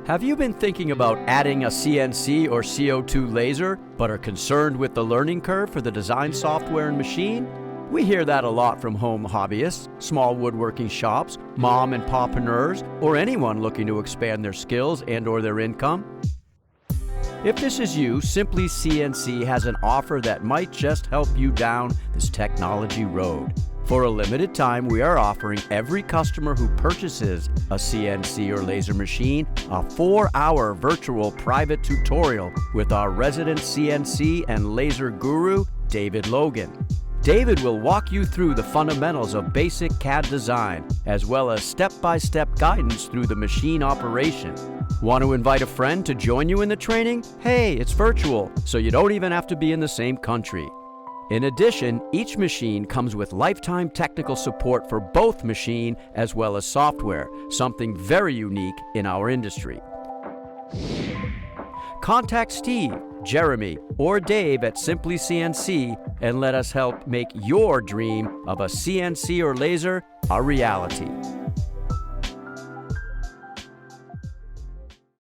Have you been thinking about adding a CNC or CO2 laser, but are concerned with the learning curve for the design software and machine? We hear that a lot from home hobbyists, small woodworking shops, mom and popreneurs, or anyone looking to expand their skills and/or their income. If this is you, Simply CNC has an offer that might just help you down this technology road. For a limited time, we are offering every customer who purchases a CNC or laser machine a 4-hour virtual private tutorial with our resident CNC and laser guru, David Logan. David will walk you through the fundamentals of basic CAD design, as well as step-by-step guidance through the machine operation. Want to invite a friend to join you in the training? Hey, it's virtual, so you don't even have to be in the same country. In addition, each machine comes with lifetime technical support for both machine as well as software, something very unique in our industry. Contact Steve, Jeremy, or Dave at Simply CNC and let us help make your dream of a CNC or laser a reality.